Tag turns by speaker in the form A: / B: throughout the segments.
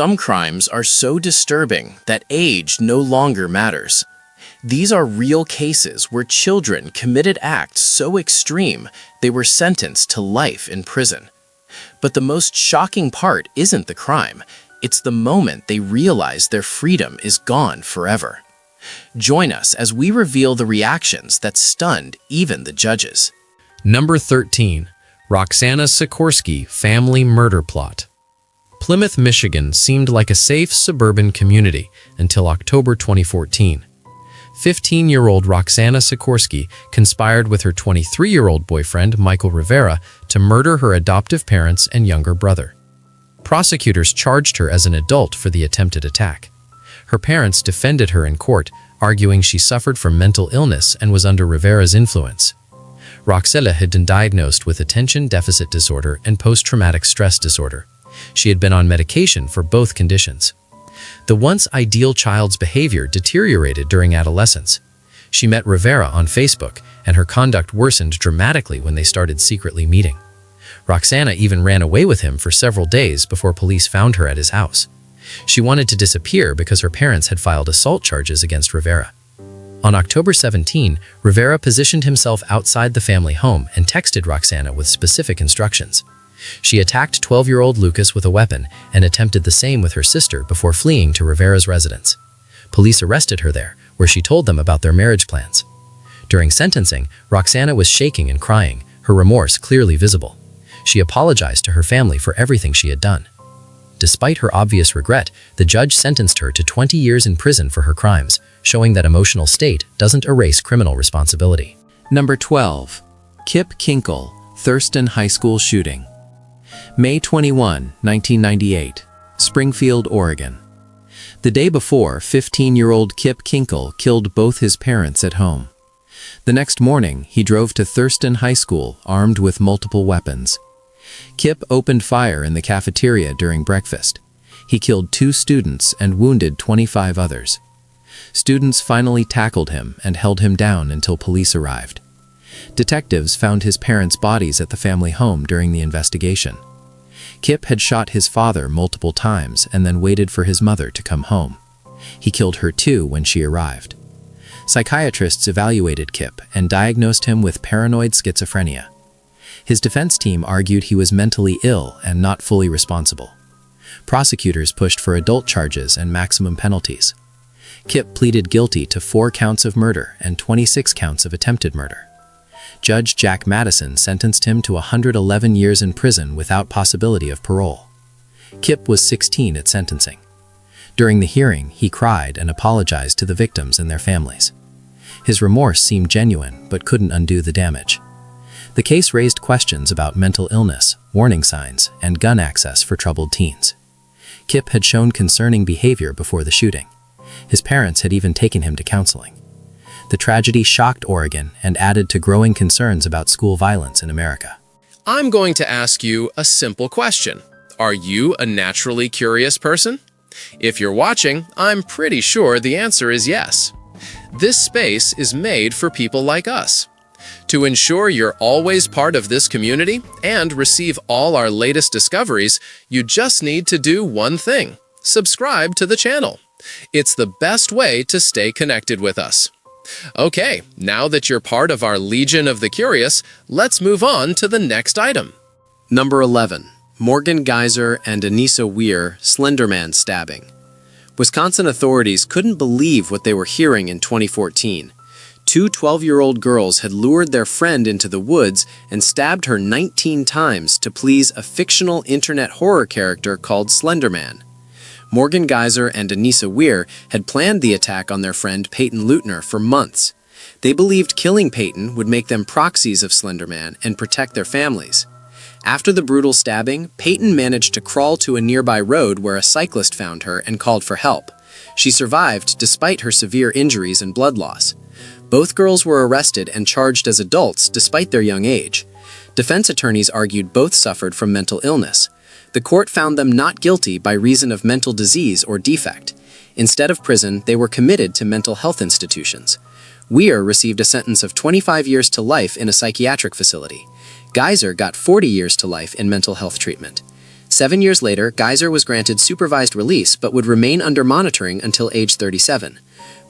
A: Some crimes are so disturbing that age no longer matters. These are real cases where children committed acts so extreme they were sentenced to life in prison. But the most shocking part isn't the crime, it's the moment they realize their freedom is gone forever. Join us as we reveal the reactions that stunned even the judges.
B: Number 13. Roxanna Sakorski family murder plot. Plymouth, Michigan seemed like a safe suburban community until October 2014. 15-year-old Roxanna Sakorski conspired with her 23-year-old boyfriend, Michael Rivera, to murder her adoptive parents and younger brother. Prosecutors charged her as an adult for the attempted attack. Her parents defended her in court, arguing she suffered from mental illness and was under Rivera's influence. Roxanna had been diagnosed with attention deficit disorder and post-traumatic stress disorder. She had been on medication for both conditions. The once ideal child's behavior deteriorated during adolescence. She met Rivera on Facebook, and her conduct worsened dramatically when they started secretly meeting. Roxanna even ran away with him for several days before police found her at his house. She wanted to disappear because her parents had filed assault charges against Rivera. On October 17, Rivera positioned himself outside the family home and texted Roxanna with specific instructions. She attacked 12-year-old Lucas with a weapon and attempted the same with her sister before fleeing to Rivera's residence. Police arrested her there, where she told them about their marriage plans. During sentencing, Roxanna was shaking and crying, her remorse clearly visible. She apologized to her family for everything she had done. Despite her obvious regret, the judge sentenced her to 20 years in prison for her crimes, showing that emotional state doesn't erase criminal responsibility.
C: Number 12. Kip Kinkel, Thurston High School shooting. May 21, 1998, Springfield, Oregon. The day before, 15-year-old Kip Kinkel killed both his parents at home. The next morning, he drove to Thurston High School armed with multiple weapons. Kip opened fire in the cafeteria during breakfast. He killed 2 students and wounded 25 others. Students finally tackled him and held him down until police arrived. Detectives found his parents' bodies at the family home during the investigation. Kip had shot his father multiple times and then waited for his mother to come home. He killed her too when she arrived. Psychiatrists evaluated Kip and diagnosed him with paranoid schizophrenia. His defense team argued he was mentally ill and not fully responsible. Prosecutors pushed for adult charges and maximum penalties. Kip pleaded guilty to 4 counts of murder and 26 counts of attempted murder. Judge Jack Madison sentenced him to 111 years in prison without possibility of parole. Kip was 16 at sentencing. During the hearing, he cried and apologized to the victims and their families. His remorse seemed genuine but couldn't undo the damage. The case raised questions about mental illness, warning signs, and gun access for troubled teens. Kip had shown concerning behavior before the shooting. His parents had even taken him to counseling. The tragedy shocked Oregon and added to growing concerns about school violence in America.
D: I'm going to ask you a simple question. Are you a naturally curious person? If you're watching, I'm pretty sure the answer is yes. This space is made for people like us. To ensure you're always part of this community and receive all our latest discoveries, you just need to do one thing: subscribe to the channel. It's the best way to stay connected with us. Okay, now that you're part of our Legion of the Curious, let's move on to the next item.
E: Number 11. Morgan Geyser and Anissa Weir Slenderman stabbing. Wisconsin authorities couldn't believe what they were hearing in 2014. 2 12-year-old girls had lured their friend into the woods and stabbed her 19 times to please a fictional internet horror character called Slenderman. Morgan Geyser and Anissa Weir had planned the attack on their friend Peyton Leutner for months. They believed killing Peyton would make them proxies of Slenderman and protect their families. After the brutal stabbing, Peyton managed to crawl to a nearby road where a cyclist found her and called for help. She survived despite her severe injuries and blood loss. Both girls were arrested and charged as adults despite their young age. Defense attorneys argued both suffered from mental illness. The court found them not guilty by reason of mental disease or defect. Instead of prison, they were committed to mental health institutions. Weir received a sentence of 25 years to life in a psychiatric facility. Geyser got 40 years to life in mental health treatment. 7 years later, Geyser was granted supervised release but would remain under monitoring until age 37.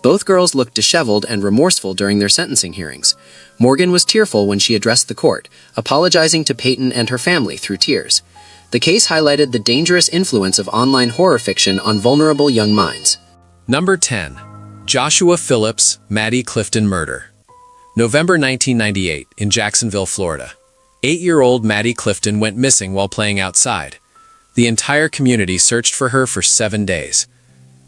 E: Both girls looked disheveled and remorseful during their sentencing hearings. Morgan was tearful when she addressed the court, apologizing to Peyton and her family through tears. The case highlighted the dangerous influence of online horror fiction on vulnerable young minds.
D: Number 10. Joshua Phillips, Maddie Clifton murder. November 1998, in Jacksonville, Florida. 8-year-old Maddie Clifton went missing while playing outside. The entire community searched for her for 7 days.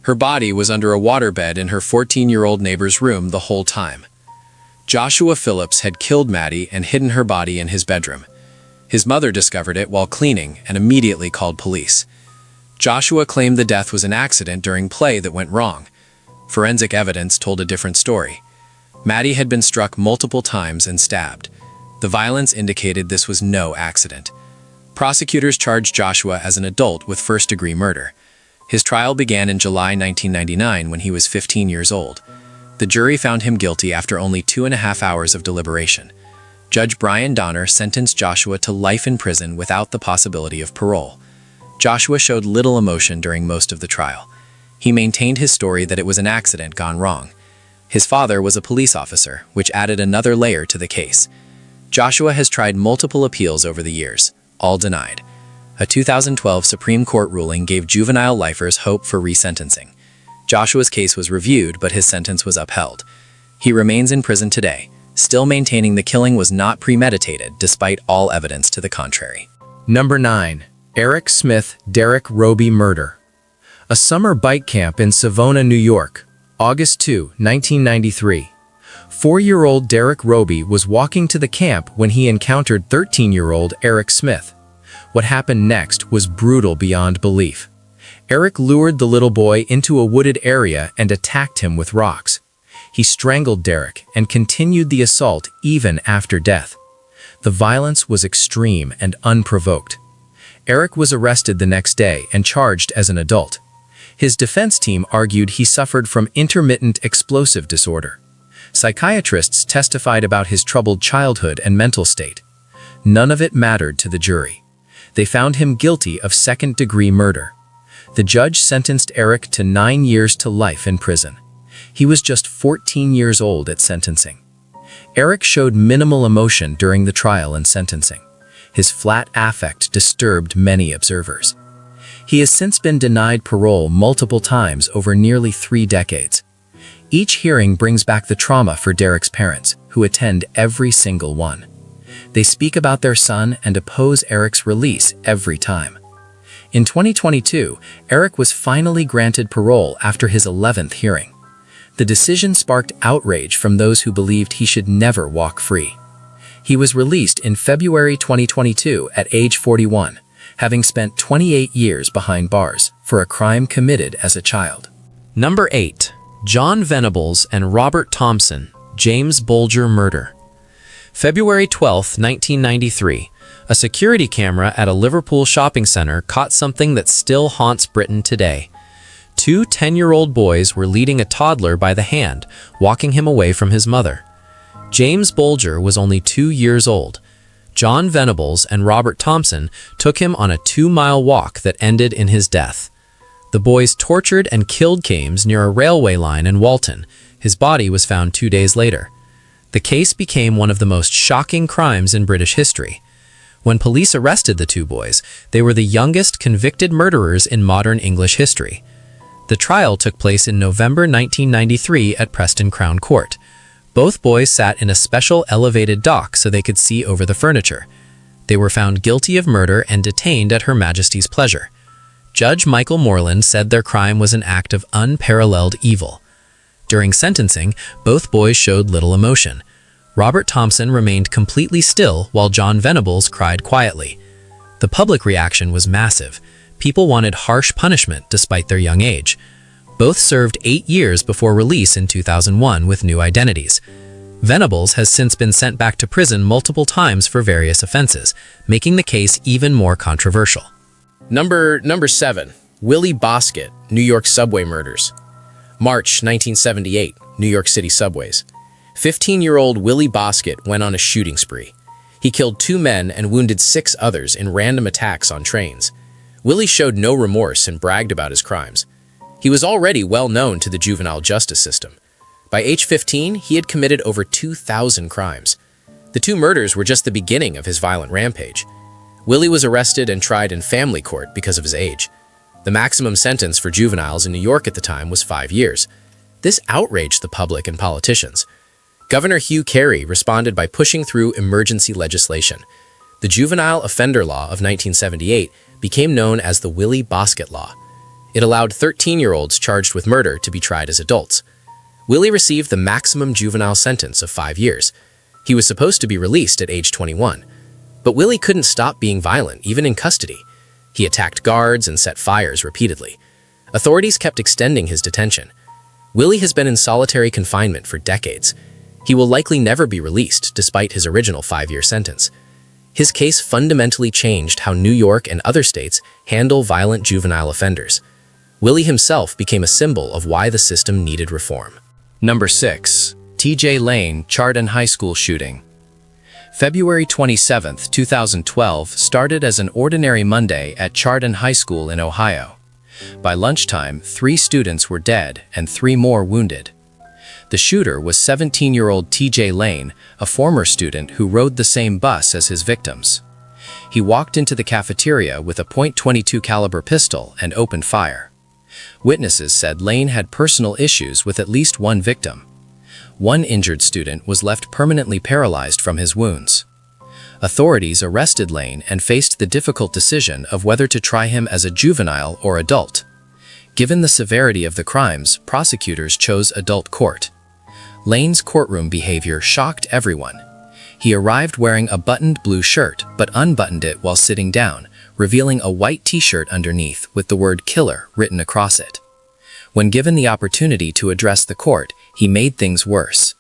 D: Her body was under a waterbed in her 14-year-old neighbor's room the whole time. Joshua Phillips had killed Maddie and hidden her body in his bedroom. His mother discovered it while cleaning and immediately called police. Joshua claimed the death was an accident during play that went wrong. Forensic evidence told a different story. Maddie had been struck multiple times and stabbed. The violence indicated this was no accident. Prosecutors charged Joshua as an adult with first-degree murder. His trial began in July 1999 when he was 15 years old. The jury found him guilty after only 2.5 hours of deliberation. Judge Brian Donner sentenced Joshua to life in prison without the possibility of parole. Joshua showed little emotion during most of the trial. He maintained his story that it was an accident gone wrong. His father was a police officer, which added another layer to the case. Joshua has tried multiple appeals over the years, all denied. A 2012 Supreme Court ruling gave juvenile lifers hope for resentencing. Joshua's case was reviewed, but his sentence was upheld. He remains in prison today, still maintaining the killing was not premeditated despite all evidence to the contrary.
B: Number 9. Eric Smith, Derek Roby murder. A summer bike camp in Savona, New York, August 2, 1993. 4-year-old Derek Roby was walking to the camp when he encountered 13-year-old Eric Smith. What happened next was brutal beyond belief. Eric lured the little boy into a wooded area and attacked him with rocks. He strangled Derek and continued the assault even after death. The violence was extreme and unprovoked. Eric was arrested the next day and charged as an adult. His defense team argued he suffered from intermittent explosive disorder. Psychiatrists testified about his troubled childhood and mental state. None of it mattered to the jury. They found him guilty of second-degree murder. The judge sentenced Eric to 9 years to life in prison. He was just 14 years old at sentencing. Eric showed minimal emotion during the trial and sentencing. His flat affect disturbed many observers. He has since been denied parole multiple times over nearly 3 decades. Each hearing brings back the trauma for Derek's parents, who attend every single one. They speak about their son and oppose Eric's release every time. In 2022, Eric was finally granted parole after his 11th hearing. The decision sparked outrage from those who believed he should never walk free. He was released in February 2022 at age 41, having spent 28 years behind bars for a crime committed as a child.
C: Number 8. John Venables and Robert Thompson, James Bulger murder. February 12, 1993, a security camera at a Liverpool shopping center caught something that still haunts Britain today. 2 10-year-old boys were leading a toddler by the hand, walking him away from his mother. James Bulger was only 2 years old. John Venables and Robert Thompson took him on a 2-mile walk that ended in his death. The boys tortured and killed James near a railway line in Walton. His body was found 2 days later. The case became one of the most shocking crimes in British history. When police arrested the 2 boys, they were the youngest convicted murderers in modern English history. The trial took place in November 1993 at Preston Crown Court. Both boys sat in a special elevated dock so they could see over the furniture. They were found guilty of murder and detained at Her Majesty's pleasure. Judge Michael Moreland said their crime was an act of unparalleled evil. During sentencing, both boys showed little emotion. Robert Thompson remained completely still while John Venables cried quietly. The public reaction was massive. People wanted harsh punishment despite their young age. Both served 8 years before release in 2001 with new identities. Venables has since been sent back to prison multiple times for various offenses, making the case even more controversial.
A: Number 7. Willie Bosket, New York subway murders. March 1978, New York City subways. 15-year-old Willie Bosket went on a shooting spree. He killed 2 men and wounded 6 others in random attacks on trains. Willie showed no remorse and bragged about his crimes. He was already well known to the juvenile justice system. By age 15, he had committed over 2,000 crimes. The 2 murders were just the beginning of his violent rampage. Willie was arrested and tried in family court because of his age. The maximum sentence for juveniles in New York at the time was 5 years. This outraged the public and politicians. Governor Hugh Carey responded by pushing through emergency legislation. The Juvenile Offender Law of 1978 became known as the Willie Bosket Law. It allowed 13-year-olds charged with murder to be tried as adults. Willie received the maximum juvenile sentence of 5 years. He was supposed to be released at age 21. But Willie couldn't stop being violent, even in custody. He attacked guards and set fires repeatedly. Authorities kept extending his detention. Willie has been in solitary confinement for decades. He will likely never be released, despite his original 5-year sentence. His case fundamentally changed how New York and other states handle violent juvenile offenders. Willie himself became a symbol of why the system needed reform.
C: Number 6. T.J. Lane Chardon High School shooting. February 27, 2012 started as an ordinary Monday at Chardon High School in Ohio. By lunchtime, 3 students were dead and 3 more wounded. The shooter was 17-year-old T.J. Lane, a former student who rode the same bus as his victims. He walked into the cafeteria with a .22 caliber pistol and opened fire. Witnesses said Lane had personal issues with at least one victim. One injured student was left permanently paralyzed from his wounds. Authorities arrested Lane and faced the difficult decision of whether to try him as a juvenile or adult. Given the severity of the crimes, prosecutors chose adult court. Lane's courtroom behavior shocked everyone. He arrived wearing a buttoned blue shirt but unbuttoned it while sitting down, revealing a white t-shirt underneath with the word killer written across it. When given the opportunity to address the court, he made things worse.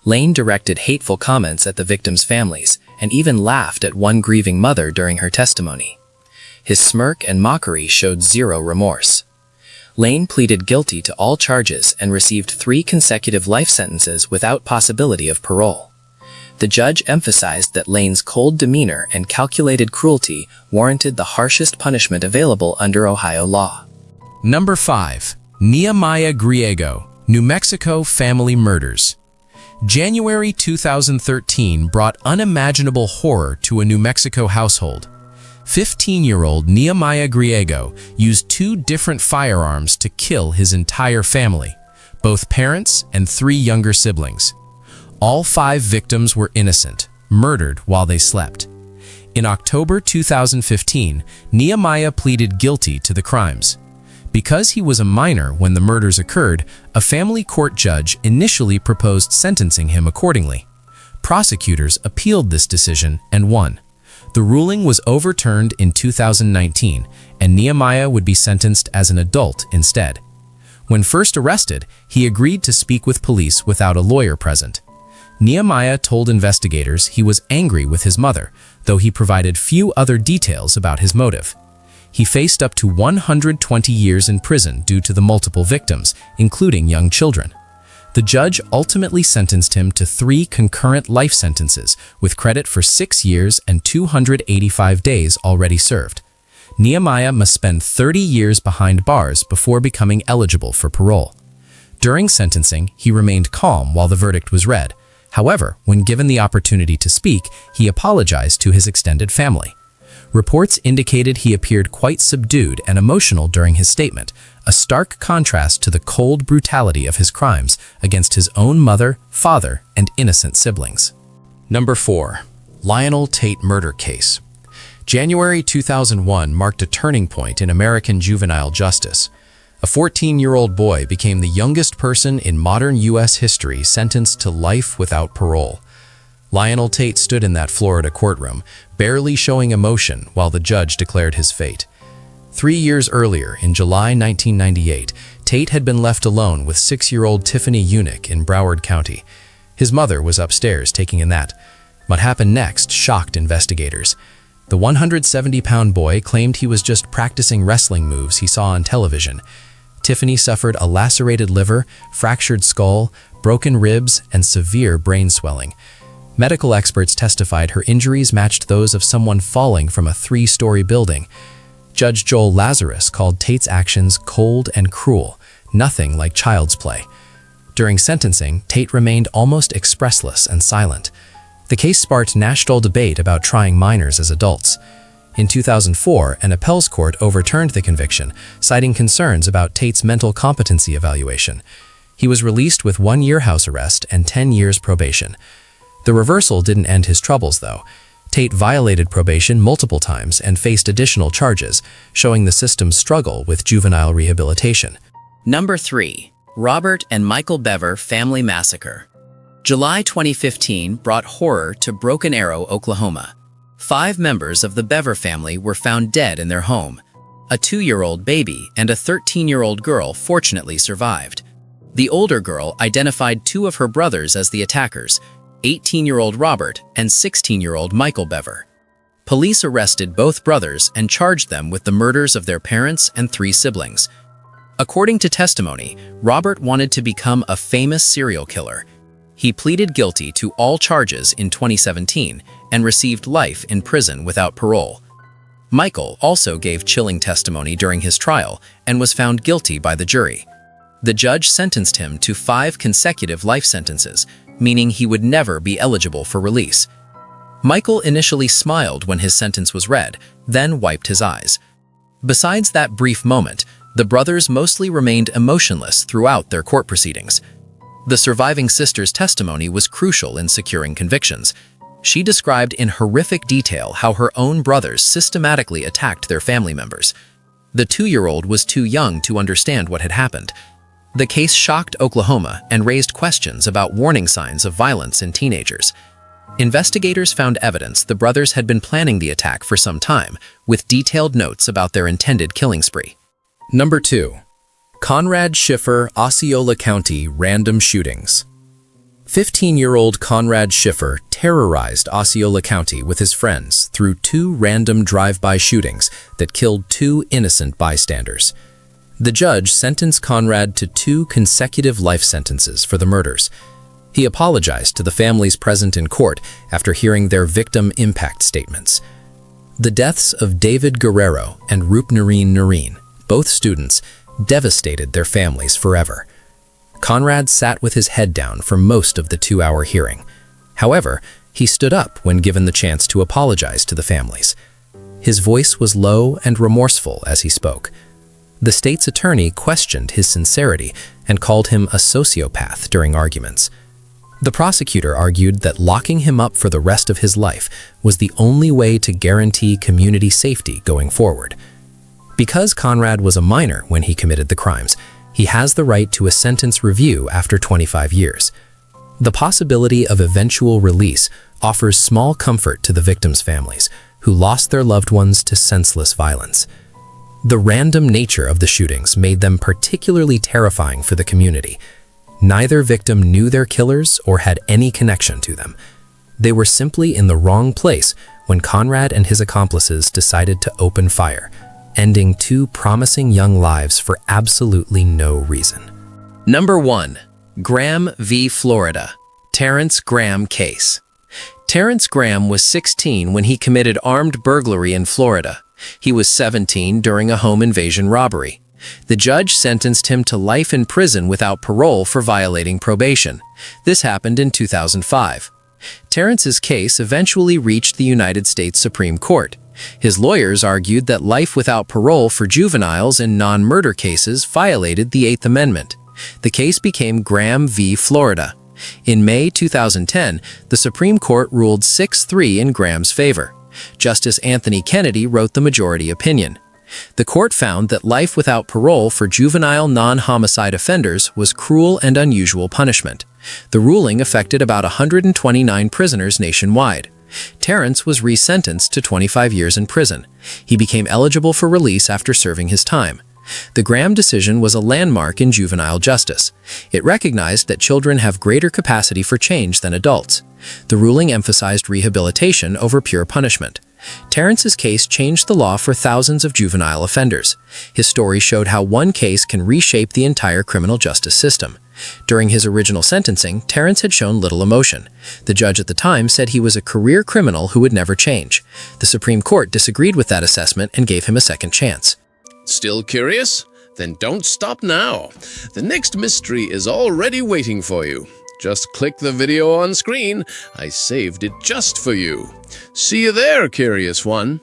C: Lane directed hateful comments at the victims' families and even laughed at one grieving mother during her testimony. His smirk and mockery showed zero remorse. Lane pleaded guilty to all charges and received 3 consecutive life sentences without possibility of parole. The judge emphasized that Lane's cold demeanor and calculated cruelty warranted the harshest punishment available under Ohio law.
B: Number 5. Nehemiah Griego, New Mexico family murders. January 2013 brought unimaginable horror to a New Mexico household. 15-year-old Nehemiah Griego used 2 different firearms to kill his entire family, both parents and 3 younger siblings. All 5 victims were innocent, murdered while they slept. In October 2015, Nehemiah pleaded guilty to the crimes. Because he was a minor when the murders occurred, a family court judge initially proposed sentencing him accordingly. Prosecutors appealed this decision and won. The ruling was overturned in 2019, and Nehemiah would be sentenced as an adult instead. When first arrested, he agreed to speak with police without a lawyer present. Nehemiah told investigators he was angry with his mother, though he provided few other details about his motive. He faced up to 120 years in prison due to the multiple victims, including young children. The judge ultimately sentenced him to 3 concurrent life sentences, with credit for 6 years and 285 days already served. Nehemiah must spend 30 years behind bars before becoming eligible for parole. During sentencing, he remained calm while the verdict was read. However, when given the opportunity to speak, he apologized to his extended family. Reports indicated he appeared quite subdued and emotional during his statement, a stark contrast to the cold brutality of his crimes against his own mother, father, and innocent siblings. Number 4. Lionel Tate murder case. January 2001 marked a turning point in American juvenile justice. A 14-year-old boy became the youngest person in modern U.S. history sentenced to life without parole. Lionel Tate stood in that Florida courtroom, barely showing emotion while the judge declared his fate. 3 years earlier, in July 1998, Tate had been left alone with 6-year-old Tiffany Unick in Broward County. His mother was upstairs taking a nap. What happened next shocked investigators. The 170-pound boy claimed he was just practicing wrestling moves he saw on television. Tiffany suffered a lacerated liver, fractured skull, broken ribs, and severe brain swelling. Medical experts testified her injuries matched those of someone falling from a 3-story building. Judge Joel Lazarus called Tate's actions cold and cruel, nothing like child's play. During sentencing, Tate remained almost expressless and silent. The case sparked national debate about trying minors as adults. In 2004, an appeals court overturned the conviction, citing concerns about Tate's mental competency evaluation. He was released with 1-year house arrest and 10 years probation. The reversal didn't end his troubles, though. Tate violated probation multiple times and faced additional charges, showing the system's struggle with juvenile rehabilitation.
A: Number 3. Robert and Michael Bever Family Massacre. July 2015 brought horror to Broken Arrow, Oklahoma. 5 members of the Bever family were found dead in their home. A 2-year-old baby and a 13-year-old girl fortunately survived. The older girl identified 2 of her brothers as the attackers, 18-year-old Robert and 16-year-old Michael Bever. Police arrested both brothers and charged them with the murders of their parents and 3 siblings. According to testimony, Robert wanted to become a famous serial killer. He pleaded guilty to all charges in 2017 and received life in prison without parole. Michael also gave chilling testimony during his trial and was found guilty by the jury. The judge sentenced him to 5 consecutive life sentences, meaning he would never be eligible for release. Michael initially smiled when his sentence was read, then wiped his eyes. Besides that brief moment, the brothers mostly remained emotionless throughout their court proceedings. The surviving sister's testimony was crucial in securing convictions. She described in horrific detail how her own brothers systematically attacked their family members. The 2-year-old was too young to understand what had happened. The case shocked Oklahoma and raised questions about warning signs of violence in teenagers. Investigators found evidence the brothers had been planning the attack for some time, with detailed notes about their intended killing spree.
B: Number 2. Conrad Schiffer, Osceola County Random Shootings. 15-year-old Conrad Schiffer terrorized Osceola County with his friends through 2 random drive-by shootings that killed 2 innocent bystanders. The judge sentenced Conrad to 2 consecutive life sentences for the murders. He apologized to the families present in court after hearing their victim impact statements. The deaths of David Guerrero and Rupnarine, both students, devastated their families forever. Conrad sat with his head down for most of the 2-hour hearing. However, he stood up when given the chance to apologize to the families. His voice was low and remorseful as he spoke. The state's attorney questioned his sincerity and called him a sociopath during arguments. The prosecutor argued that locking him up for the rest of his life was the only way to guarantee community safety going forward. Because Conrad was a minor when he committed the crimes, he has the right to a sentence review after 25 years. The possibility of eventual release offers small comfort to the victims' families, who lost their loved ones to senseless violence. The random nature of the shootings made them particularly terrifying for the community. Neither victim knew their killers or had any connection to them. They were simply in the wrong place when Conrad and his accomplices decided to open fire, ending 2 promising young lives for absolutely no reason.
A: Number 1. Graham v. Florida. Terrence Graham Case. Terrence Graham was 16 when he committed armed burglary in Florida. He was 17 during a home invasion robbery. The judge sentenced him to life in prison without parole for violating probation. This happened in 2005. Terrence's case eventually reached the United States Supreme Court. His lawyers argued that life without parole for juveniles in non-murder cases violated the 8th Amendment. The case became Graham v. Florida. In May 2010, the Supreme Court ruled 6-3 in Graham's favor. Justice Anthony Kennedy wrote the majority opinion. The court found that life without parole for juvenile non-homicide offenders was cruel and unusual punishment. The ruling affected about 129 prisoners nationwide. Terrence was resentenced to 25 years in prison. He became eligible for release after serving his time. The Graham decision was a landmark in juvenile justice. It recognized that children have greater capacity for change than adults. The ruling emphasized rehabilitation over pure punishment. Terrence's case changed the law for thousands of juvenile offenders. His story showed how one case can reshape the entire criminal justice system.
C: During his original sentencing, Terrence had shown little emotion. The judge at the time said he was a career criminal who would never change. The Supreme Court disagreed with that assessment and gave him a second chance.
D: Still curious? Then don't stop now. The next mystery is already waiting for you. Just click the video on screen. I saved it just for you. See you there, curious one.